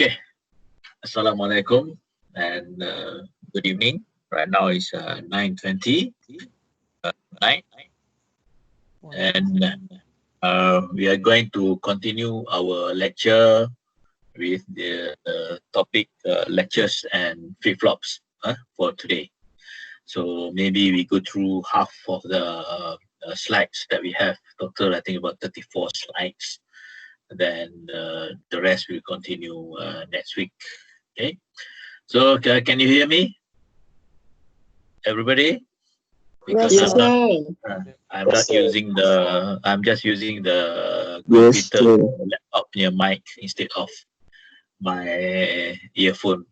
Okay, Assalamualaikum and good evening. Right now is 9:20 night, and we are going to continue our lecture with the topic latches and flip-flops for today. So maybe we go through half of the slides that we have. Total, I think about 34 slides. Then the rest will continue next week. Okay. So can you hear me, everybody? Because Yes, I'm not using the. I'm just using the computer laptop near mic instead of my earphone,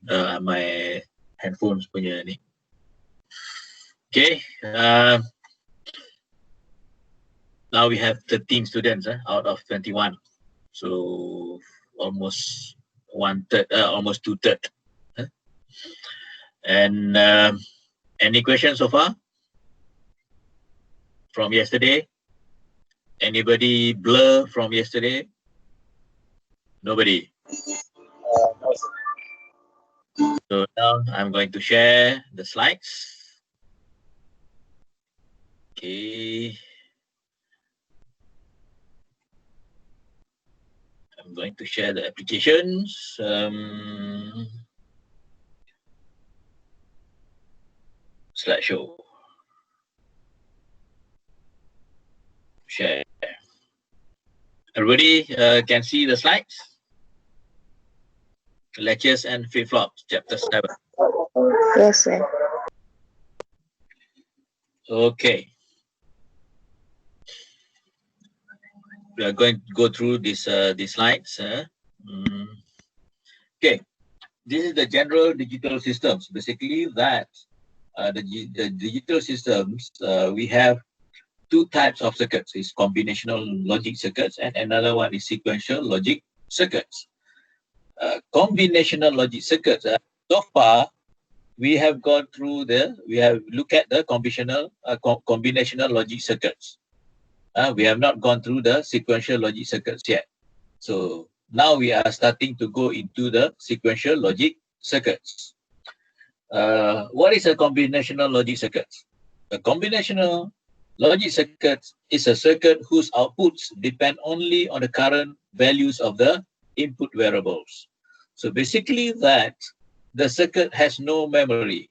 my headphones punya ni. Okay. Now we have 13 students out of 21, so almost 1/3, almost 2/3. And any questions so far from yesterday? Anybody blur from yesterday? Nobody. So now I'm going to share the slides. Okay. I'm going to share the applications. Slideshow. Share. Everybody can see the slides? Latches and flip-flops, chapter 7. Yes, sir. Okay. We are going to go through these slides. Okay. This is the general digital systems. Basically, that the digital systems, we have two types of circuits. It's combinational logic circuits, and another one is sequential logic circuits. Combinational logic circuits. So far, we have gone through we have looked at the combinational logic circuits. We have not gone through the sequential logic circuits yet. So now we are starting to go into the sequential logic circuits. What is a combinational logic circuit? A combinational logic circuit is a circuit whose outputs depend only on the current values of the input variables. So basically that the circuit has no memory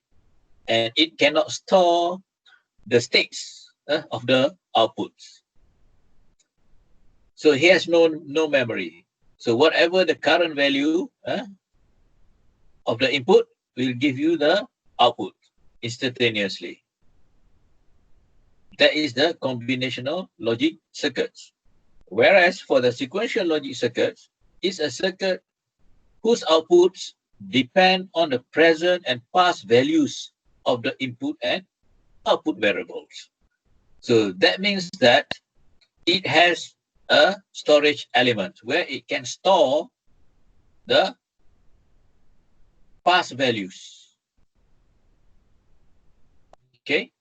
and it cannot store the states of the outputs. So he has no memory. So whatever the current value of the input will give you the output instantaneously. That is the combinational logic circuits. Whereas for the sequential logic circuits, it's a circuit whose outputs depend on the present and past values of the input and output variables. So that means that it has a storage element where it can store the past values. Okay.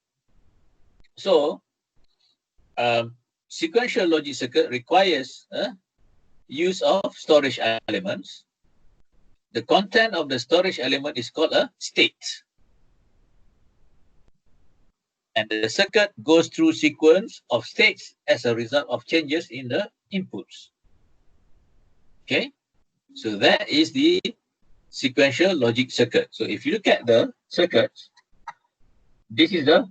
So sequential logic circuit requires use of storage elements. The content of the storage element is called a state. And the circuit goes through sequence of states as a result of changes in the inputs. Okay, so that is the sequential logic circuit. So if you look at the circuits, this is the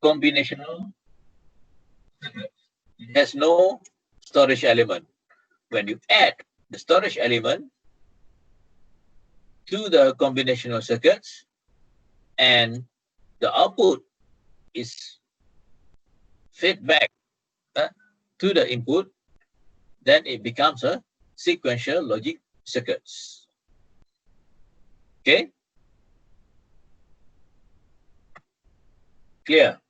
combinational circuit. It has no storage element. When you add the storage element to the combinational circuits and the output is fed back to the input, then it becomes a sequential logic circuits. Okay? Clear?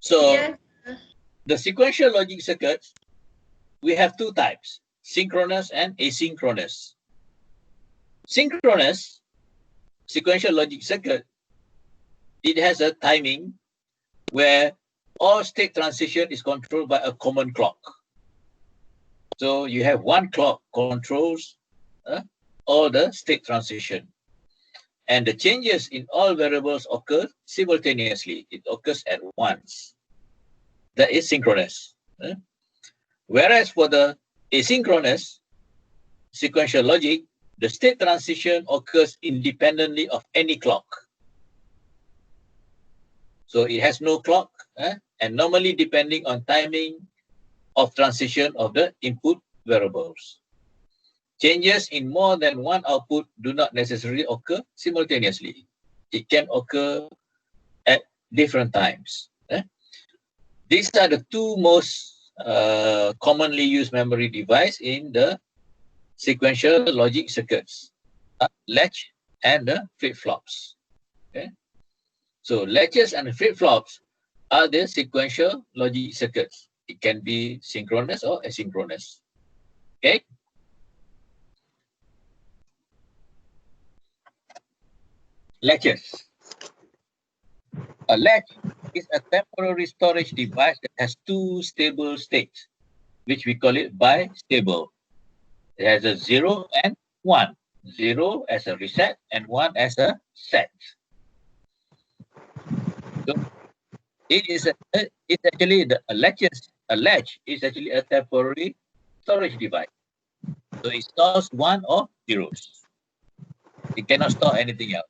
So yes. The sequential logic circuits, we have two types, synchronous and asynchronous. Synchronous sequential logic circuit, it has a timing where all state transition is controlled by a common clock. So you have one clock controls all the state transition. And the changes in all variables occur simultaneously. It occurs at once. That is synchronous. Whereas for the asynchronous sequential logic, the state transition occurs independently of any clock. So it has no clock, and normally depending on timing of transition of the input variables. Changes in more than one output do not necessarily occur simultaneously. It can occur at different times. These are the two most commonly used memory devices in the sequential logic circuits, latch and the flip-flops. Okay? So latches and flip-flops are the sequential logic circuits. It can be synchronous or asynchronous. Okay? Latches. A latch is a temporary storage device that has two stable states, which we call it bistable. It has a 0 and 1. 0 as a reset and 1 as a set. So it's actually a latch is actually a temporary storage device. So it stores 1 or zeros. It cannot store anything else.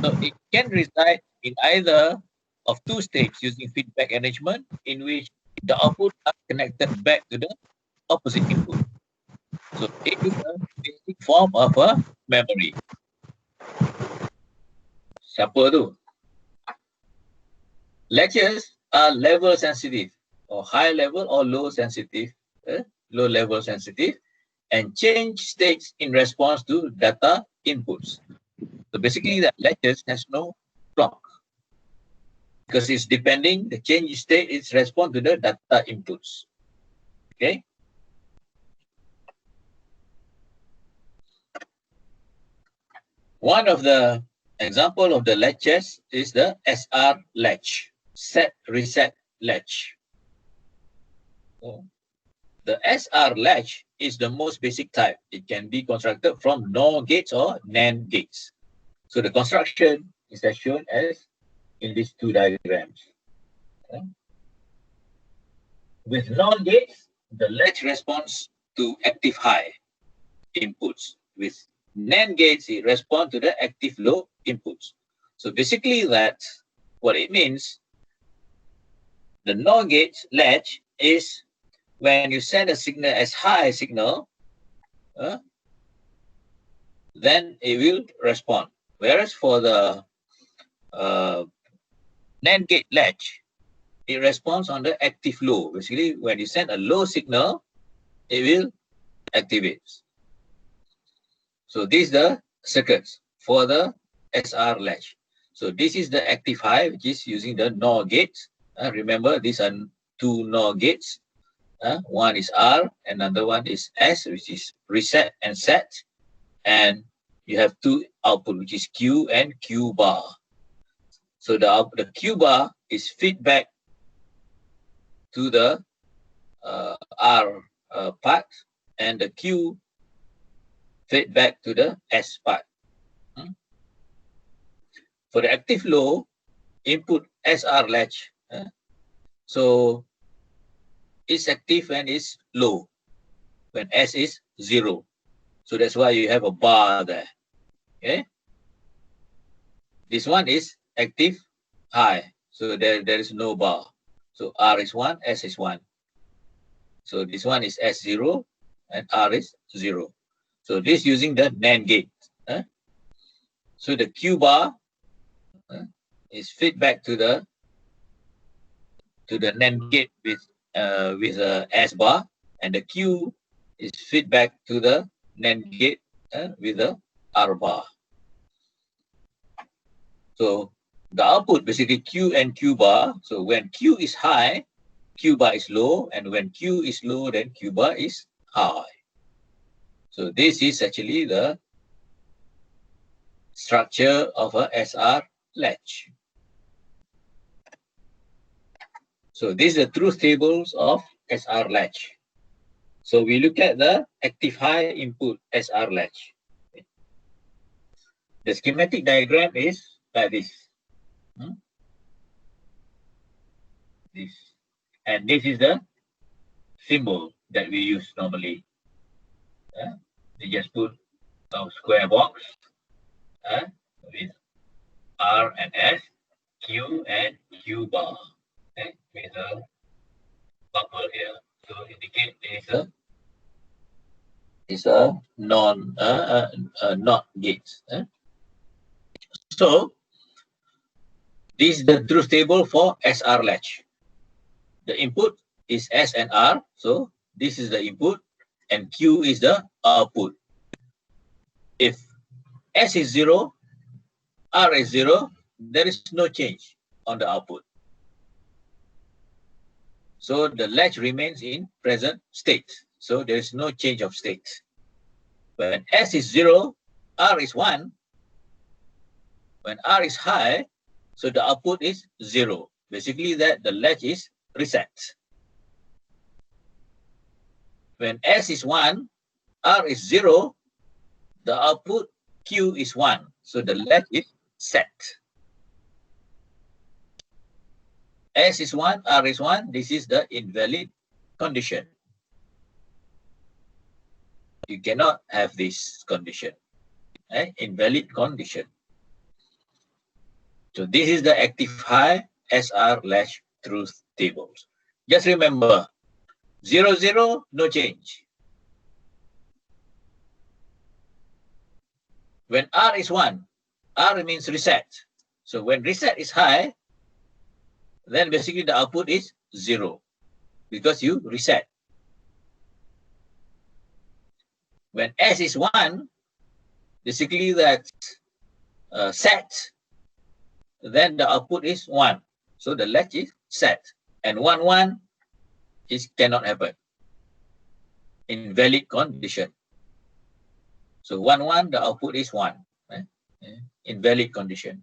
So it can reside in either of two states using feedback arrangement in which the output are connected back to the opposite input. So it is a basic form of a memory. Siapa tu? Latches are level sensitive or high level or low sensitive, low level sensitive, and change states in response to data inputs. So basically that latches has no clock because it's depending, the change state is response to the data inputs. Okay. One of the example of the latches is the SR latch, set reset latch. So the SR latch is the most basic type. It can be constructed from NOR gates or NAND gates. So the construction is as shown as in these two diagrams. Okay. With NOR gates, the latch responds to active high inputs. With NAND gates, it responds to the active low inputs. So basically that, what it means, the NOR gate latch is when you send a signal as high signal, then it will respond. Whereas for the NAND gate latch, it responds on the active low. Basically, when you send a low signal, it will activate. So these are the circuits for the SR latch. So this is the active high, which is using the NOR gates. Remember, these are two NOR gates. One is R, another one is S, which is reset and set. And you have two output, which is Q and Q bar. So the Q bar is feedback to the R part, and the Q feedback to the S part. For the active low, input SR latch. So it's active when it's low, when S is 0. So that's why you have a bar there. Okay. This one is active high. So there is no bar. So R is 1, S is 1. So this one is S0 and R is 0. So this using the NAND gate. So the Q bar is feedback to the NAND gate with a S bar, and the Q is feedback to the NAND gate with a R bar. So the output basically Q and Q bar. So when Q is high, Q bar is low, and when Q is low, then Q bar is high. So this is actually the structure of a SR latch. So these are truth tables of SR latch. So we look at the active high input SR latch. The schematic diagram is like this. This. And this is the symbol that we use normally. They just put a square box with R and S, Q and Q bar, with a bubble here. So indicate is a not gate. So this is the truth table for SR latch. The input is S and R, so this is the input, and Q is the output. If S is 0, R is 0, there is no change on the output. So the latch remains in present state. So there is no change of state. When S is 0, R is 1. When R is high, so the output is 0. Basically that the latch is reset. When S is 1, R is 0, the output Q is 1. So the latch is set. S is 1, R is 1. This is the invalid condition. You cannot have this condition. Invalid condition. So this is the active high SR latch truth tables. Just remember, 0, 0, no change. When R is 1, R means reset. So when reset is high, then basically the output is 0 because you reset. When S is 1, basically that set, then the output is 1. So the latch is set. And 1, 1 cannot happen. Invalid condition. So 1, 1, the output is 1. Invalid condition.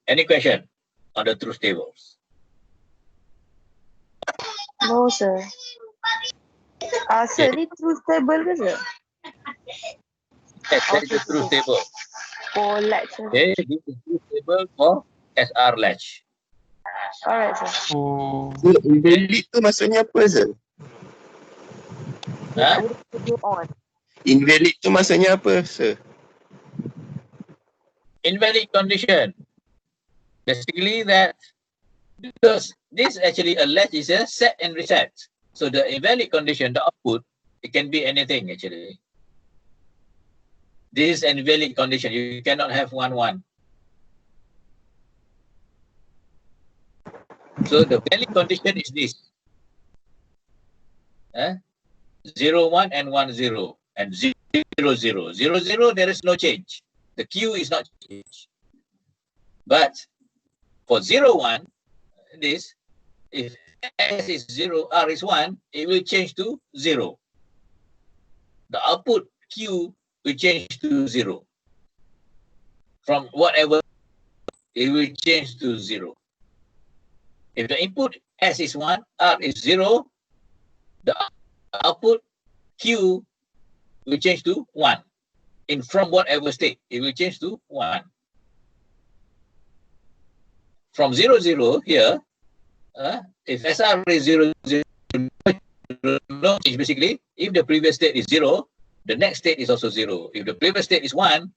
Any question on the truth tables? No, sir. Sir, ni truth table ke, sir? Yes, that is the truth table. For latch. Okay, this is truth table for SR latch. Alright, sir. Invalid tu maksudnya apa, sir? On. Invalid tu maksudnya apa, sir? Invalid condition. Basically that, because this actually a latch is a set and reset. So the invalid condition, the output, it can be anything actually. This is an invalid condition. You cannot have 1, 1. So the valid condition is this. 0, 1 and 1, 0 and 0, 0. 0, 0, there is no change. The Q is not changed. But for 0, 1, this, if S is 0, R is 1, it will change to 0. The output Q will change to 0. From whatever, it will change to 0. If the input S is 1, R is 0, the output Q will change to 1. From whatever state, it will change to 1. From 0, 0 here, if SR is 0, 0, no change basically. If the previous state is 0, the next state is also 0. If the previous state is 1,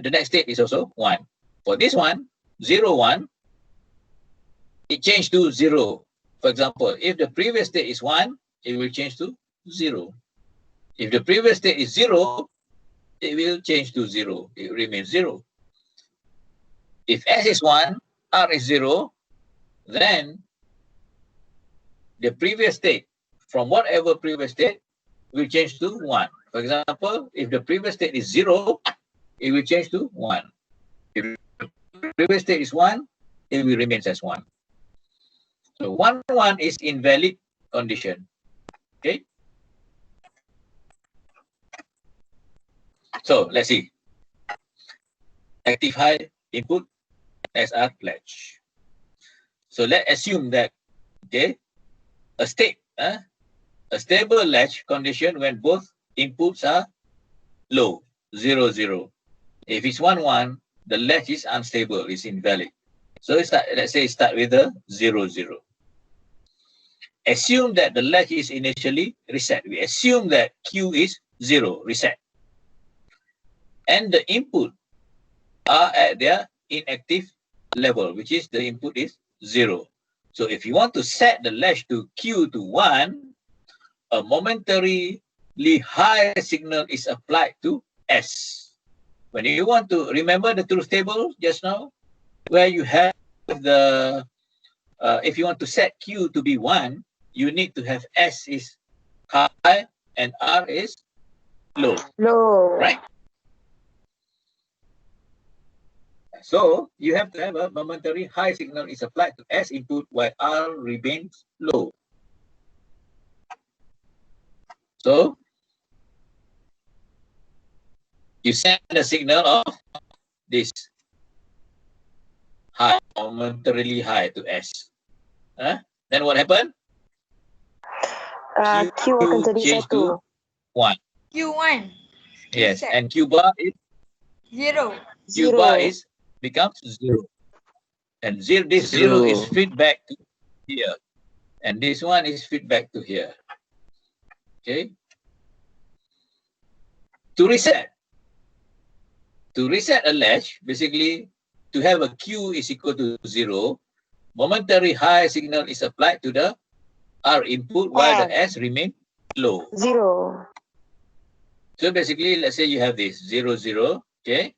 the next state is also 1. For this one, 0, 1, it changed to 0. For example, if the previous state is 1, it will change to 0. If the previous state is 0, it will change to 0. It remains 0. If S is 1, R is 0, then the previous state, from whatever previous state, will change to 1. For example, if the previous state is 0, it will change to 1. If the previous state is 1, it will remain as 1. So 1, 1 is invalid condition. Okay. So let's see. Active high input SR latch. So let's assume that, okay, a stable latch condition when both inputs are low, 0, 0. If it's 1, 1, the latch is unstable, is invalid. So let's say start with a 0, 0. Assume that the latch is initially reset. We assume that Q is 0, reset. And the input are at their inactive level, which is the input is 0. So if you want to set the latch to Q to 1, a momentarily high signal is applied to S. When you want to remember the truth table just now, where you have the, if you want to set Q to be 1, you need to have S is high and R is low, Low. right? So you have to have a momentary high signal is applied to S input while R remains low. So you send a signal of this high, momentarily high to S. Then what happened? Q akan jadi change 1. to 1. Q1. Yes, Reset. and Q bar is 0. Q bar is becomes 0. And this 0 is feedback to here. And this one is feedback to here. Okay. To reset a latch, basically to have a Q is equal to 0, momentary high signal is applied to the R input while the S remains low. 0. So basically, let's say you have this 0, 0, okay?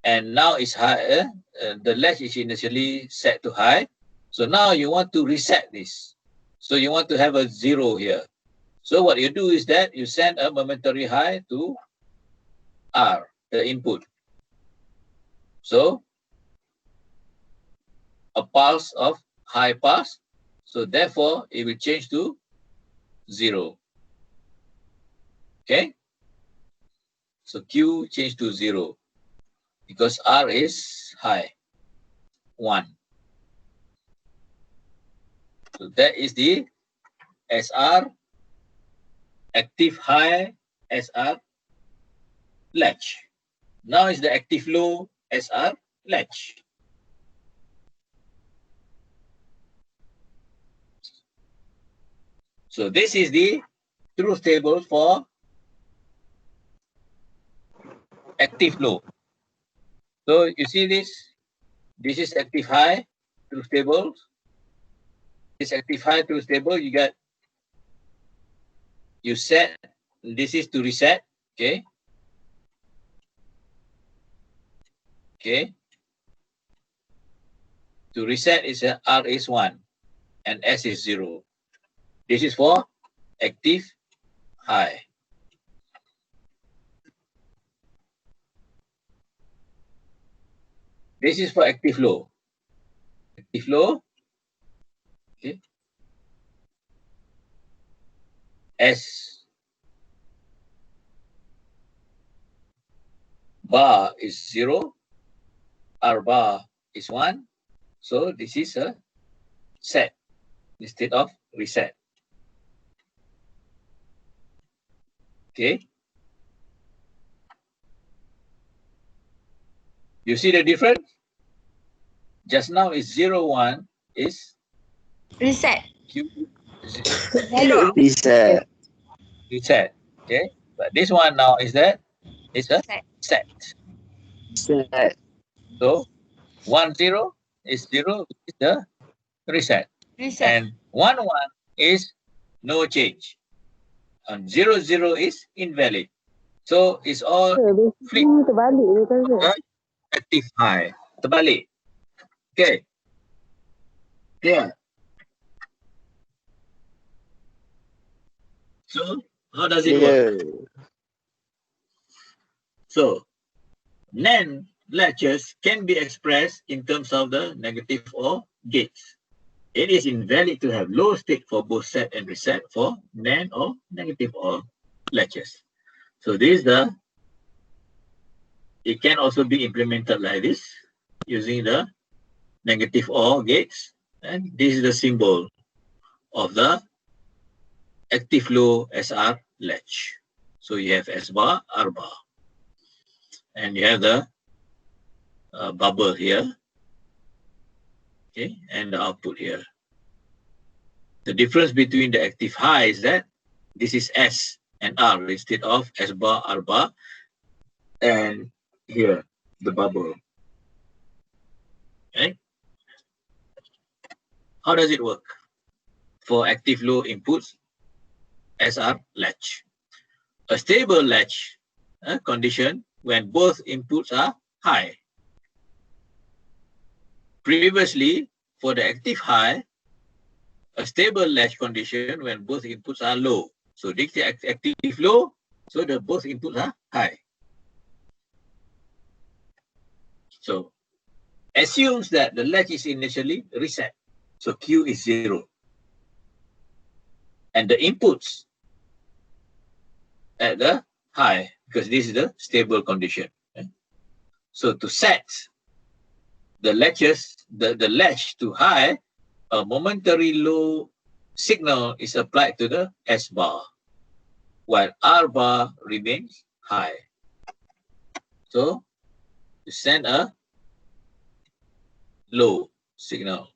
And now it's high, the latch is initially set to high. So now you want to reset this. So you want to have a 0 here. So what you do is that you send a momentary high to R, the input. So a pulse of high pass. So therefore, it will change to 0. Okay? So Q change to 0 because R is high, 1. So that is the SR active high SR latch. Now is the active low SR latch. So this is the truth table for active low. So you see this is active high truth table. This active high truth table, you set, this is to reset, okay? Okay. To reset is R is 1 and S is 0. This is for active high. This is for active low. Active low, okay. S bar is 0, R bar is 1. So this is a set instead of reset. Okay. You see the difference? Just now is 0, 1 is Reset. Q 0. Reset. reset. Okay. But this one now is that it's a Set. set. Set. So 1, 0 is 0 is the reset. Reset. And 1, 1 is no change. And 0, 0 is invalid. So it's all flip Terbalik dia kata. active high. Terbalik. Okay. Yeah. So how does it work? So NAND latches can be expressed in terms of the negative OR gates. It is invalid to have low state for both set and reset for NAND or negative OR latches. So this is it can also be implemented like this. using the negative OR gates, and this is the symbol of the active low SR latch. So you have S bar, R bar, and you have the bubble here, okay, and the output here. The difference between the active high is that this is S and R instead of S bar, R bar, and here the bubble. Okay. How does it work for active low inputs SR latch? A stable latch condition when both inputs are high. Previously, for the active high, a stable latch condition when both inputs are low. So this is active low, so the both inputs are high. So assumes that the latch is initially reset. So Q is 0. And the inputs at the high, because this is the stable condition. Okay? So to set the latches, the latch to high, a momentary low signal is applied to the S bar, while R bar remains high. So you send a low signal.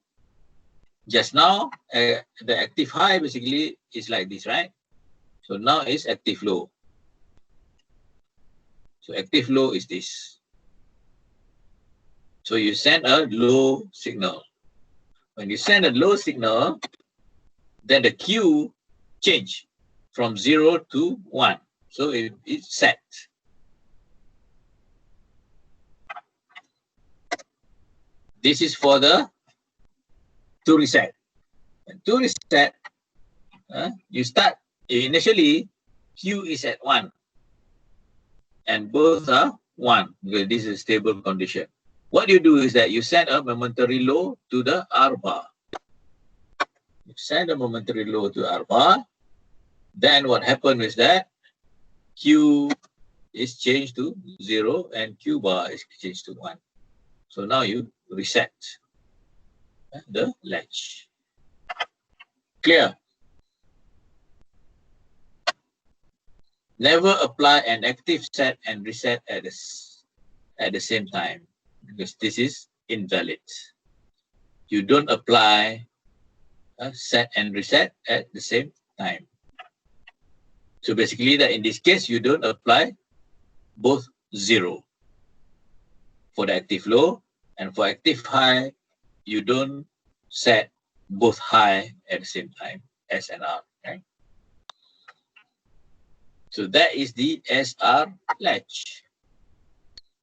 Just now, the active high basically is like this, right? So now it's active low. So active low is this. So you send a low signal. When you send a low signal, then the Q change from 0 to 1. So it's set. This is for the to reset. And to reset, you start initially Q is at 1. And both are 1 because this is a stable condition. What you do is that you send a momentary low to the R bar. You send a momentary low to R bar. Then what happens is that Q is changed to 0 and Q bar is changed to 1. So now you reset the latch. Clear? Never apply an active set and reset at the same time, because this is invalid. You don't apply a set and reset at the same time. So basically that in this case, you don't apply both 0 for the active low, and for active high, you don't set both high at the same time, S and R. Okay? So that is the SR latch.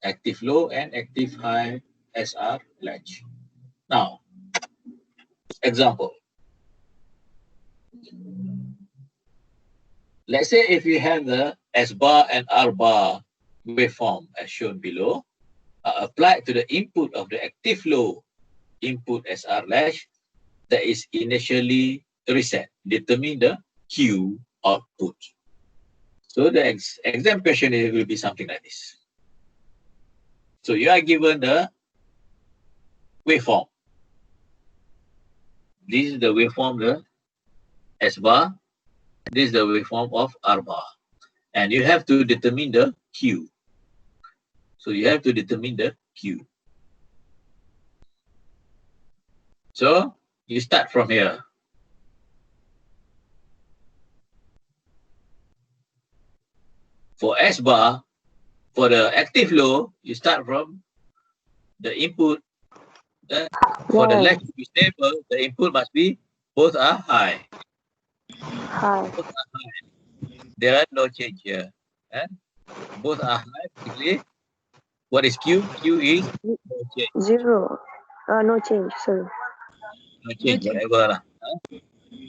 Active low and active high SR latch. Now, example. Let's say if you have the S bar and R bar waveform as shown below, applied to the input of the active low input SR latch that is initially reset. Determine the Q output. So the exam question will be something like this. So you are given the waveform. This is the waveform, the S bar. This is the waveform of R bar. And you have to determine the Q. So you have to determine the Q. So you start from here. For S bar, for the active low, you start from the input. For the latch to be stable, the input must be both are high. High. Both are high. There are no change here. Both are high. Basically, what is Q? Q is no change. 0. No change, sorry. No change, whatever.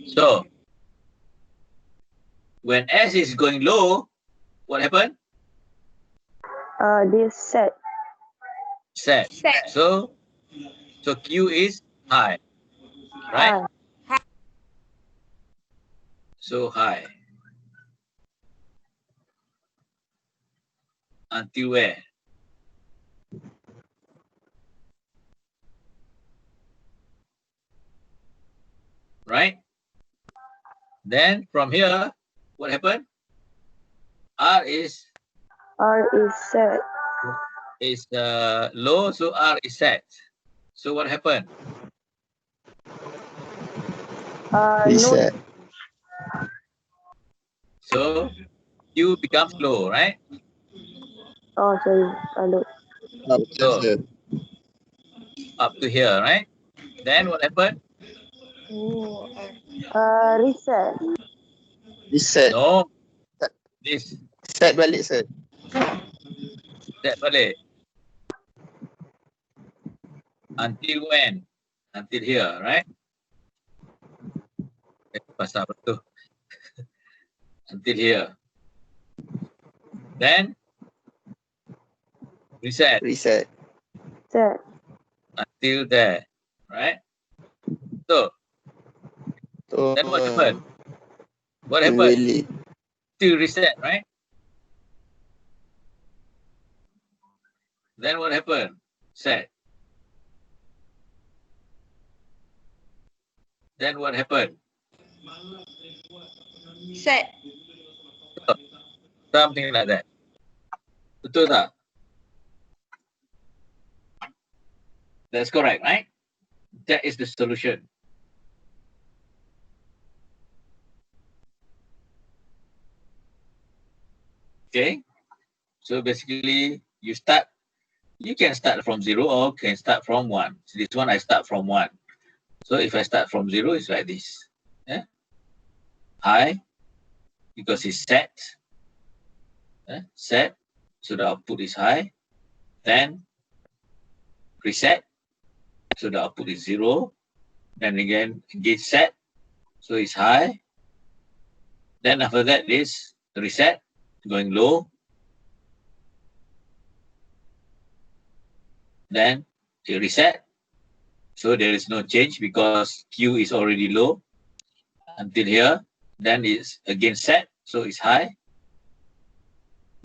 So, when S is going low, what happened? This set. Set. So Q is high, right? High. So high. Until where? right? Then from here, what happened? R is set. Low, so R is set. So what happened? No. Reset. So Q becomes low, right? Oh, sorry. Look. Betul, So sir. up to here, right? Then what happened? Oh, Reset. Reset. No, this Set balik, sir. set balik. Until when? Until here, right? Pasal apa tu? Until here. Then reset Reset. Set. until there, right? So So, then what happened? What happened? invalid. Still reset, right? Then what happened? Set. Then what happened? set. Something like that. Betul tak? That's correct, right? That is the solution. Okay. So basically, you can start from 0 or can start from 1. So this one, I start from 1. So if I start from 0, it's like this. Yeah? High, because it's set. Set, so the output is high. Then reset, so the output is 0. Then again, gauge set, so it's high. Then after that is reset, going low. Then it reset, so there is no change because Q is already low until here. Then it's again set, so it's high.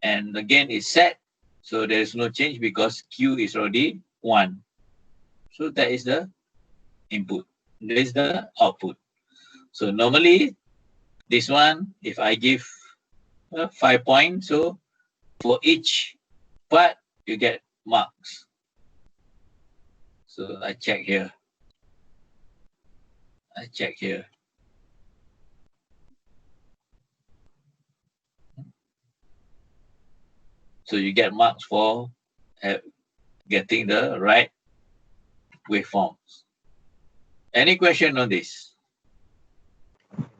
And again it's set, so there is no change because Q is already 1. So that is the input. That is the output. So normally, this one, if I give 5 points, so for each part, you get marks. So I check here. So you get marks for getting the right waveforms. Any question on this?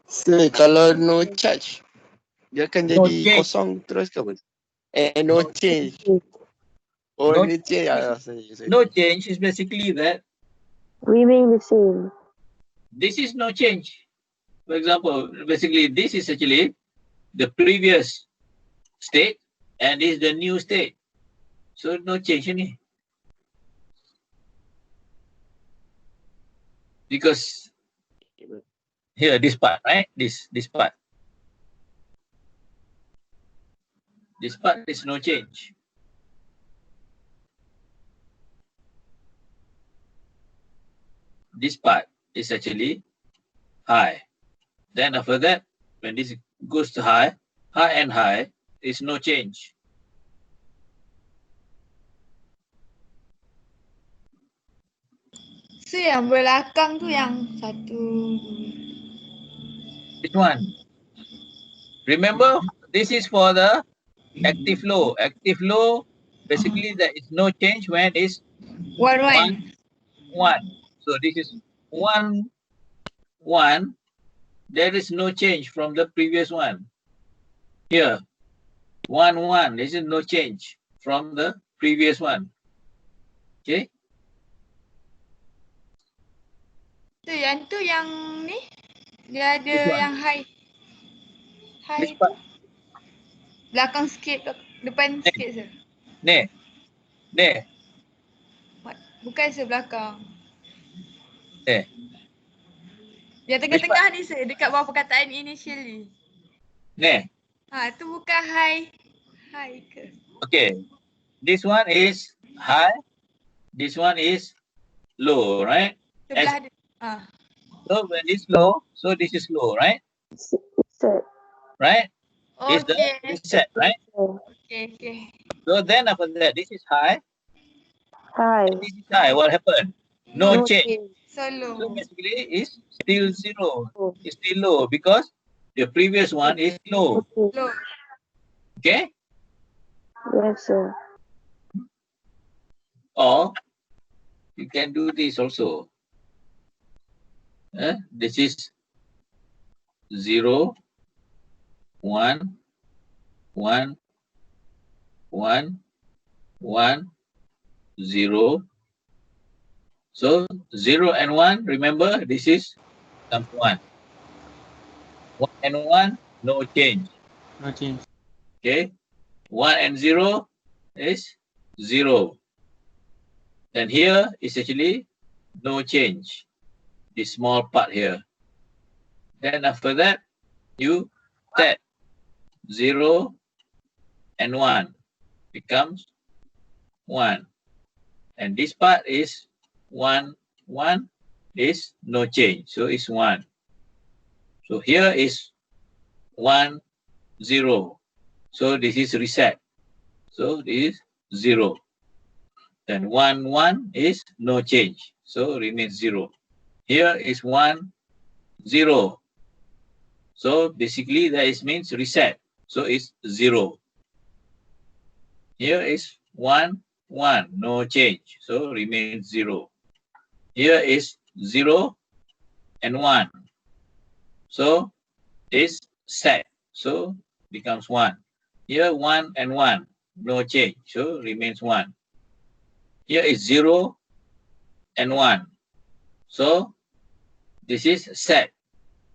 Sir, kalau no charge, dia akan No jadi change. kosong terus ke apa? No change. Oh, No no change. Sorry. No change is basically that Remain the same. this is no change. For example, basically this is actually the previous state and this is the new state. So no change ini. Because here, this part, right? This part. This part is no change. This part is actually high. Then after that, when this goes to high and high, is no change. So yang belakang tu yang satu. This one. Remember, this is for the active low. Active low, basically there is no change when it's One. 1. So this is 1, 1. There is no change from the previous one. Here, 1, 1. This is no change from the previous one. Okay. Tu yang ni. Dia ada Which one? yang high. Which High part? tu. Belakang sikit, depan sikit sir. Ni. Bukan sir, belakang. Ni. Yang tengah-tengah ni sir, dekat bawah perkataan initially. Ni. Tu bukan high. High ke? Okay. This one is high. This one is low, right? Sebelah dia. So when it's low, so this is low, right? Reset. Right? It's the Okay. reset, right? Oh, Okay. So then after that, this is high, high. and this is high. What happened? No No change. change. So So low. basically, it's still zero. Oh, It's still low because the previous one is low. okay. Low. Okay? Yes, sir. Or you can do this also. This is 0, 1, 1, 1, 1, 0. So 0 and 1, remember this is comes 1. 1 and 1, no change. No change. Okay? 1 and 0 is 0. Then here is actually no change. This small part here. Then after that, you set 0 and 1 becomes 1. And this part is 1, 1 is no change. So it's 1. So here is 1, 0. So this is reset. So this is 0. Then 1, 1 is no change. So remains 0. Here is 1, 0. So basically that is means reset. So it's 0. Here is 1, 1, no change. So remains 0. Here is 0 and 1. So it's set. So becomes 1. Here 1 and 1, no change. So remains 1. Here is 0 and 1. So this is set.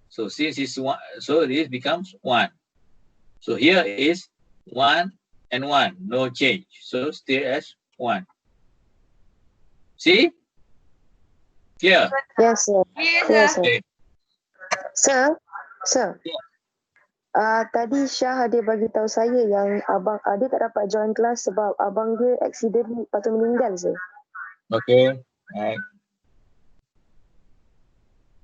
So since it's 1, so this becomes 1. So here is 1 and 1, no change. So stay as 1. See? Here. Yes, sir. Clear, Yes, sir. sir. Okay. Sir. Yeah. Tadi Syah ada bagi tahu saya yang abang ada tak dapat join kelas sebab abang dia accident lepas tu meninggal, sir. Okay. Right.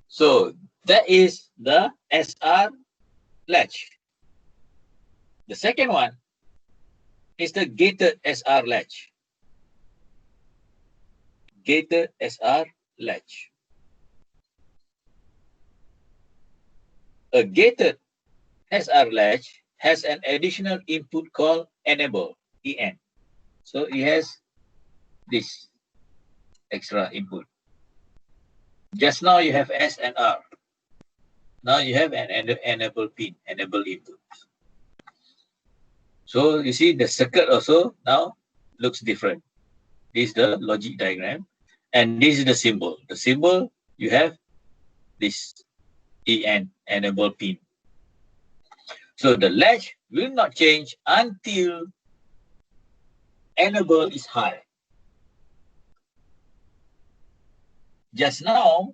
So that is the SR latch. The second one is the gated SR latch. Gated SR latch. A gated SR latch has an additional input called enable, EN. So it has this extra input. Just now you have S and R. Now you have an enable pin, enable input. So you see the circuit also now looks different. This is the logic diagram, and this is the symbol. The symbol, you have this EN, enable pin. So the latch will not change until enable is high. Just now,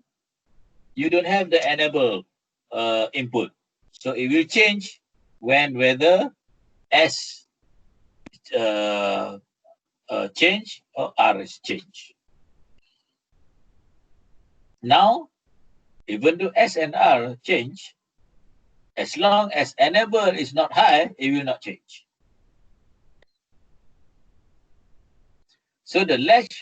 you don't have the enable input. So it will change when whether S change or R is change. Now, even though S and R change, as long as enable is not high, it will not change. So the latch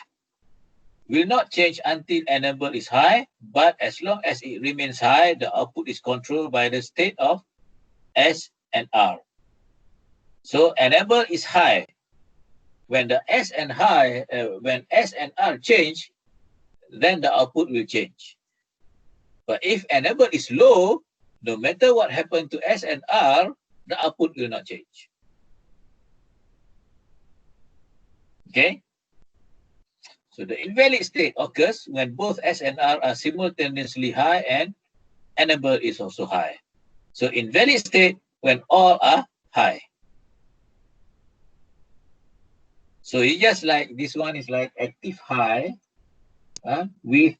will not change until enable is high, but as long as it remains high, the output is controlled by the state of S and R. So enable is high. When the S and R change, then the output will change. But if enable is low, no matter what happened to S and R, the output will not change. Okay? So the invalid state occurs when both S and R are simultaneously high and enable is also high. So invalid state when all are high. So it's just like this one is like active high with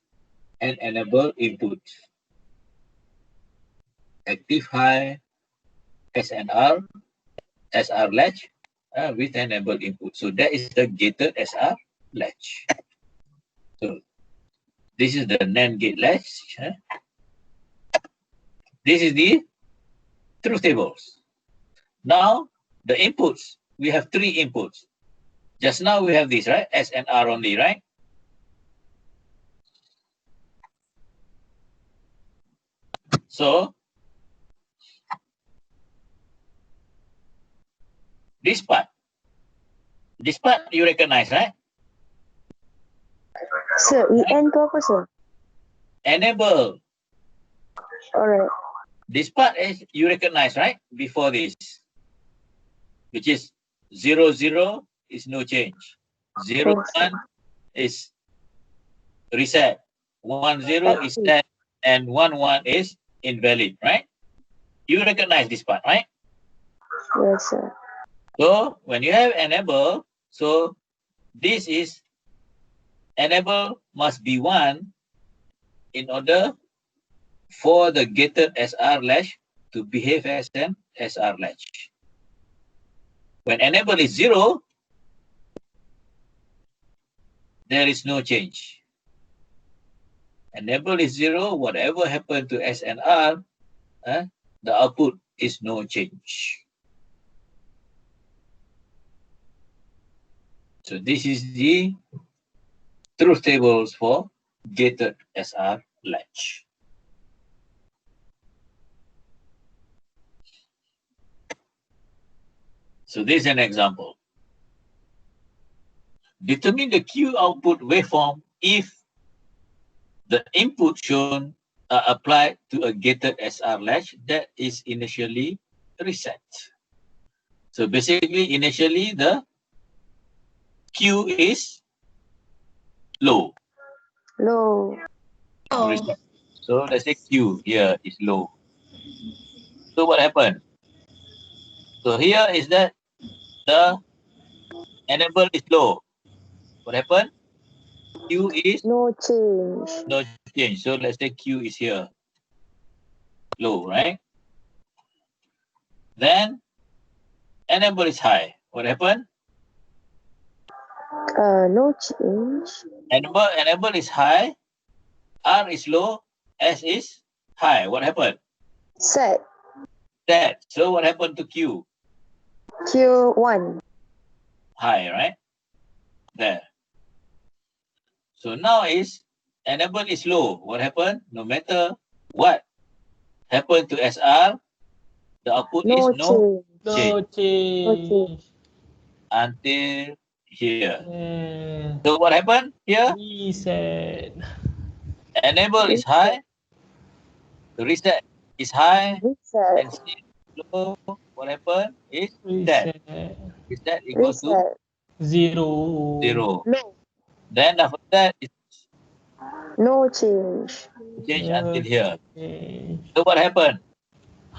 an enable input. Active high SNR, SR latch with an enable input. So that is the gated SR latch. So this is the NAND gate latch. This is the truth tables. Now, the inputs, we have 3 inputs. Just now we have this, right? S and R only, right? So, this part you recognize, right? Sir, EN tu apa sir? Enable. Alright. This part is you recognize, right? Before this, which is 0, 0 is no change. 0, 1 is reset. 1, 0 is set, and 1, 1 is invalid, right? You recognize this part, right? Yes sir. So when you have enable, so this is enable must be 1 in order for the gated SR latch to behave as an SR latch. When enable is 0, there is no change. Enable is 0, whatever happened to S and R, the output is no change. So this is the truth tables for gated SR latch. So this is an example. Determine the Q output waveform if the input shown are applied to a gated SR latch that is initially reset. So basically, initially the Q is low. Low. Reset. So let's say Q here is low. So what happened? So here is that the enable is low. What happened? Q is No change. no change. So let's say Q is here, low, right? Then enable is high. What happened? No change. Enable is high, R is low, S is high. What happened? Set. That. So what happened to Q? Q1. High, right? There. So now is enable is low. What happened? No matter what happened to SR, the output is No no change. No change change. until here. Eh, So what happened here? reset. Enable is high, reset is high, Reset. and still low. What happened is that. Reset. Reset equals to Reset. 0. 0. No. Then after that, it No change. change No until here. change. So what happened?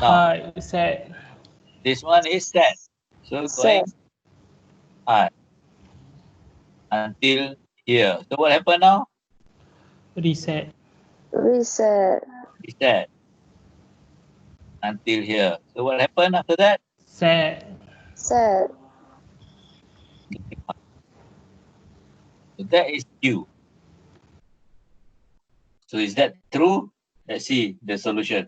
Now, High set. this one is set. So going Set. high until here. So what happened now? Reset. Reset. Reset until here. So what happened after that? Set. Set. So that is Q. So is that true? Let's see the solution.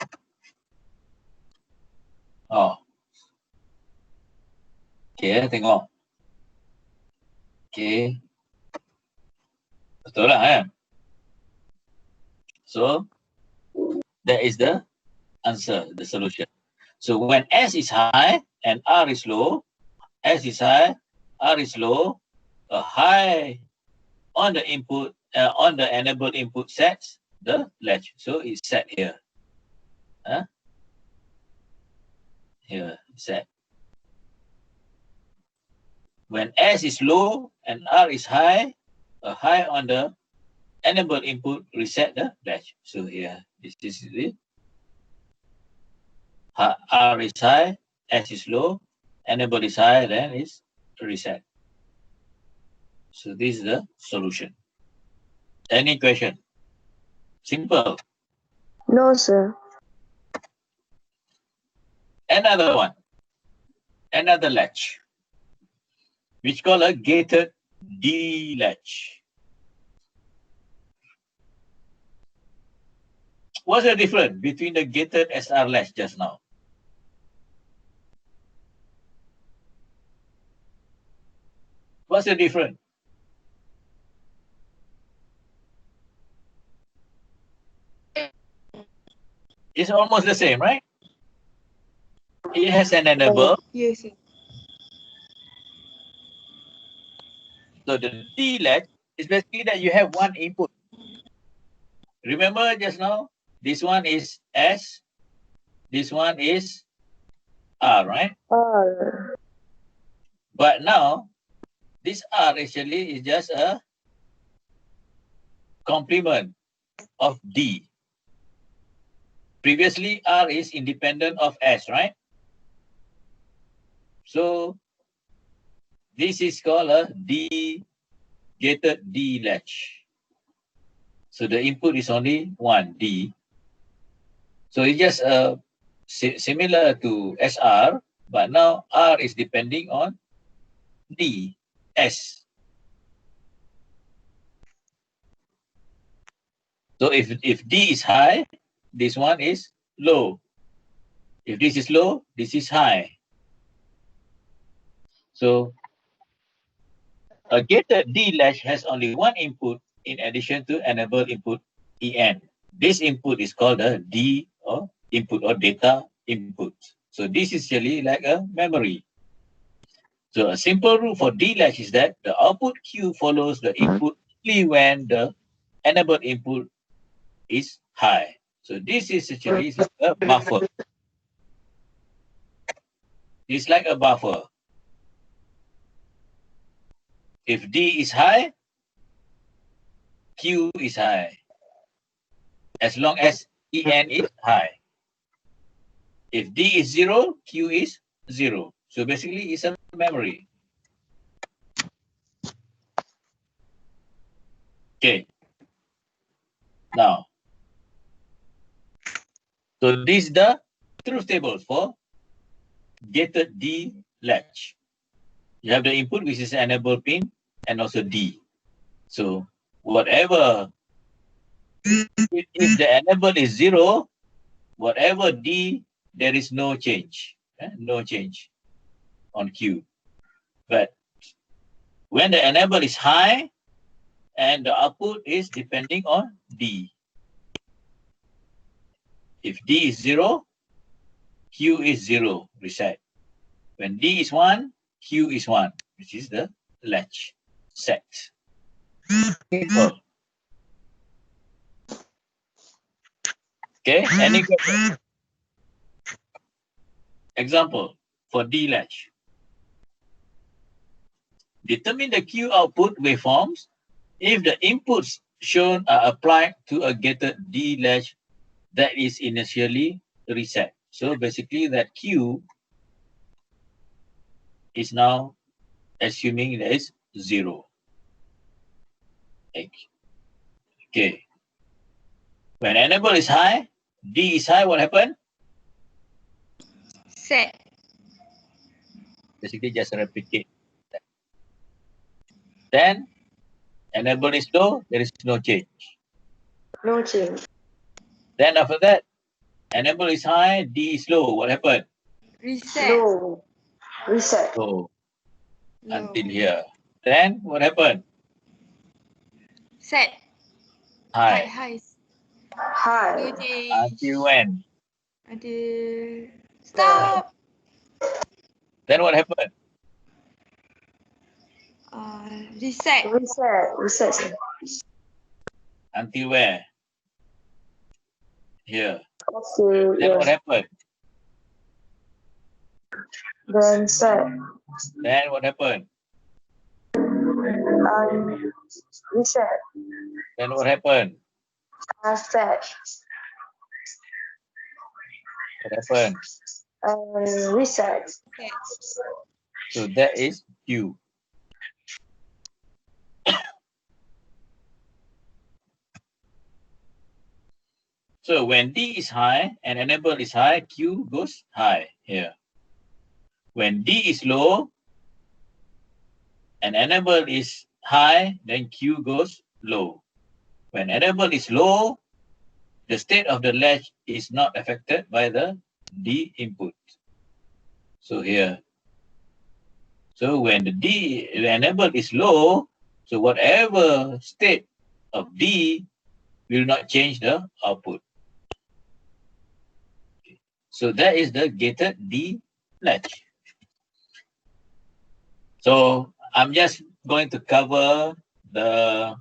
Oh. Okay, tengok. Okay. Betul lah kan? So that is the answer, the solution. So when S is high and R is low, S is high, R is low, a high on the input, on the enable input sets the latch. So it's set here. Here, set. When S is low and R is high, a high on the enable input reset the latch. So here, this is it. R is high, S is low, enable is high, then it's reset. So this is the solution. Any question? Simple. No, sir. Another one. Another latch, which called a gated D latch. What's the difference between the gated SR latch just now? What's the difference? It's almost the same, right? It has an enable. Yes, sir. So the D latch is basically that you have one input. Remember just now, this one is S, this one is R, right? R. But now, this R actually is just a complement of D. Previously, R is independent of S, right? So this is called a D gated D latch. So the input is only one D. So it's just similar to SR, but now R is depending on D, S. So if D is high, this one is low. If this is low, this is high. So a gated D latch has only one input in addition to enable input EN. This input is called a D or input or data input. So this is really like a memory. So a simple rule for D latch is that the output Q follows the input only when the enabled input is high. So this is actually like a buffer. It's like a buffer. If D is high, Q is high. As long as EN is high. If D is 0, Q is 0. So basically it's a memory. Okay. Now, so this is the truth table for gated D latch. You have the input, which is enable pin, and also D. So whatever, if the enable is 0, whatever D, there is no change. No change on Q. But when the enable is high, and the output is depending on D. If D is 0, Q is 0, reset. When D is 1, Q is 1, which is the latch set. Simple. Okay, any question? Example for D latch. Determine the Q output waveforms if the inputs shown are applied to a gated D latch that is initially reset. So basically that Q is now assuming that is 0. Okay. When enable is high, D is high, what happened? Set. Basically just replicate. Then enable is low, there is no change. No change. Then after that, enable is high, D is low, what happened? Reset. Low. Reset. Low Low. until here. Then what happened? Set. High. High. High. No change. Until when? Until stop. Then what happened? Reset. Reset. Reset, sir. Until where? Here. Okay, Then what yes. happened? Then set. Then what happened? Reset. Then what happened? Set. What happened? Reset. Okay. So that is Q. So when D is high and enable is high, Q goes high here. When D is low and enable is high, then Q goes low. When enable is low the state of the latch is not affected by the D input. So here, so when the enable is low, so whatever state of D will not change the output. So that is the gated D latch. So I'm just going to cover the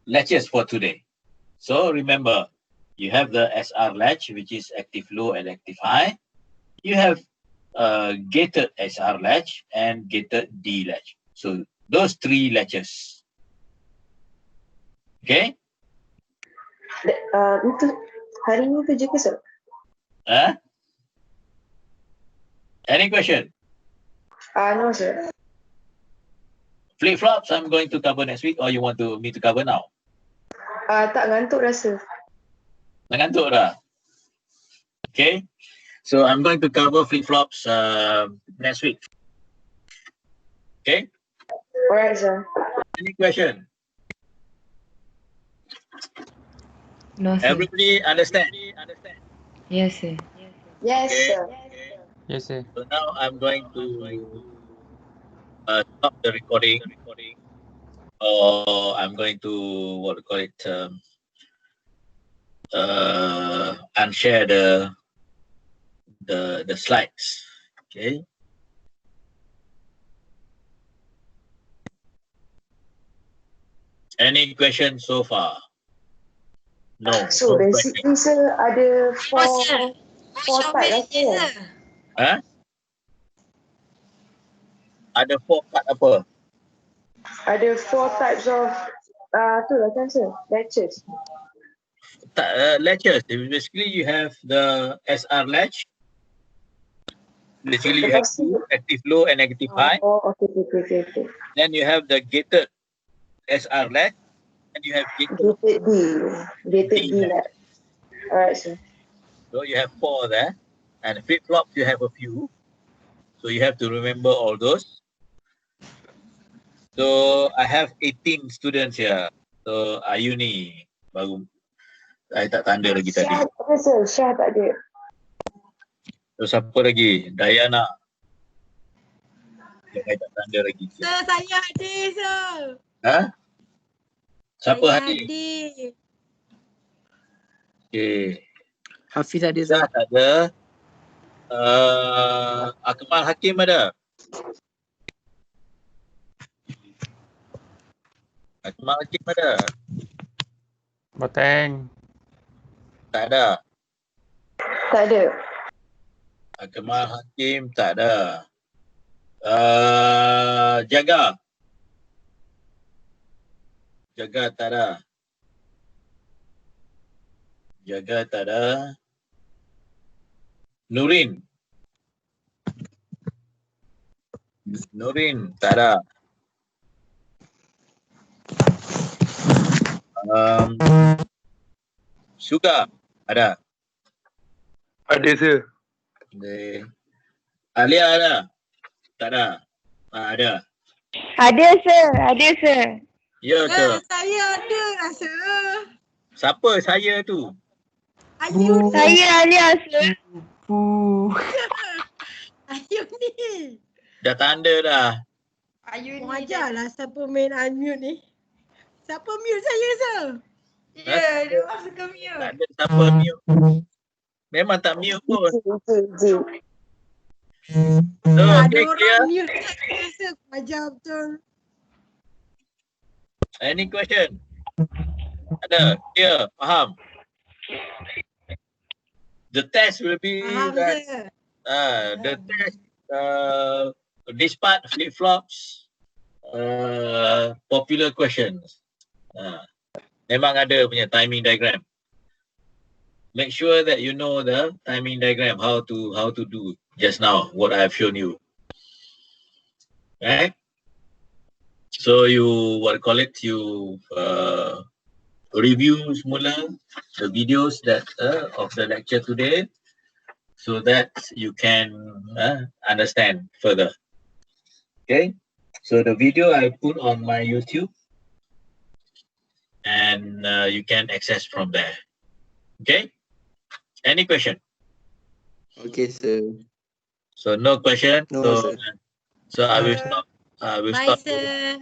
latches for today. So remember, you have the SR latch, which is active low and active high. You have gated SR latch and gated D latch. So those three latches. Okay? Itu hari ni tu je ke sir? Any question? No sir. Flip-flops I'm going to cover next week, or you want me to cover now? Tak ngantuk rasa. Ngantuk dah? Okay. So I'm going to cover flip-flops next week. Okay? Alright sir. Any question? No, sir. Everybody understand? Yes, sir. Yes Okay. sir. Yes, sir. So now I'm going to stop the recording, or I'm going to unshare the slides. Okay. Any questions so far? No. So no basically sir ada four type rasa kan? Huh? Ada 4 part apa? Ada 4 types of tu lah kan sir? Latches. Latches. Basically, you have the SR latch. Basically, you have two, active low and negative high. Oh, okay. Then you have the gated SR latch, and you have gated Gated D latch. Alright sir. So you have 4 there, and flip-flops you have a few. So you have to remember all those. So I have 18 students here. So Ayu ni baru saya tak tanda lagi tadi. Syah tak ada sir, Syah tak ada. So siapa lagi? Dayana. Saya tak tanda lagi. Sir, saya hadir, sir. Ha? Siapa Saya hadir? hadir. Okay. Hafiz ada Dah sir. tak ada. Akmal Hakim ada? Akmal Hakim ada? Batang. Tak ada. Tak ada. Akmal Hakim tak ada. Jaga. Jaga tak ada. Jaga tak ada. Nurin. Nurin tak ada. Suga ada. Ada sir. Alia ada? Tak ada. Ada. Ada sir. Ya ke? Saya ada lah, sir. Siapa saya tu? Ayu ni. Saya alias sir. Ayu ni. Dah tanda dah. Ayu ni. Wajarlah siapa main unmute ni. Siapa mute saya, sir? Ya, dia orang suka mute. Tak ada siapa mute. Memang tak mute pun. J. So, Ada okay, clear? orang mute saya, sir. Wajar betul. Any question? Ada? Clear? Faham? The test will be Faham, that sir. the test this part flip-flops popular questions. Memang ada punya timing diagram. Make sure that you know the timing diagram, how to do just now what I have shown you. Right? So you review semula the videos that of the lecture today, so that you can understand further. Okay, so the video I put on my YouTube, and you can access from there. Okay. Any question? Okay, sir. So no question. No, so sir. so I will Sir. stop. I will Bye, stop. sir.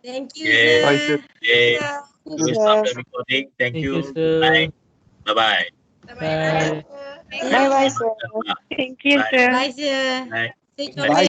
Thank you, Okay. Bye, sir. sir. Okay. Sir. I will stop the recording. Thank you. Bye. Bye bye. Bye-bye. See Bye you. bye, sir. Thank you, Bye. sir. Bye, sir. Bye. Say Bye.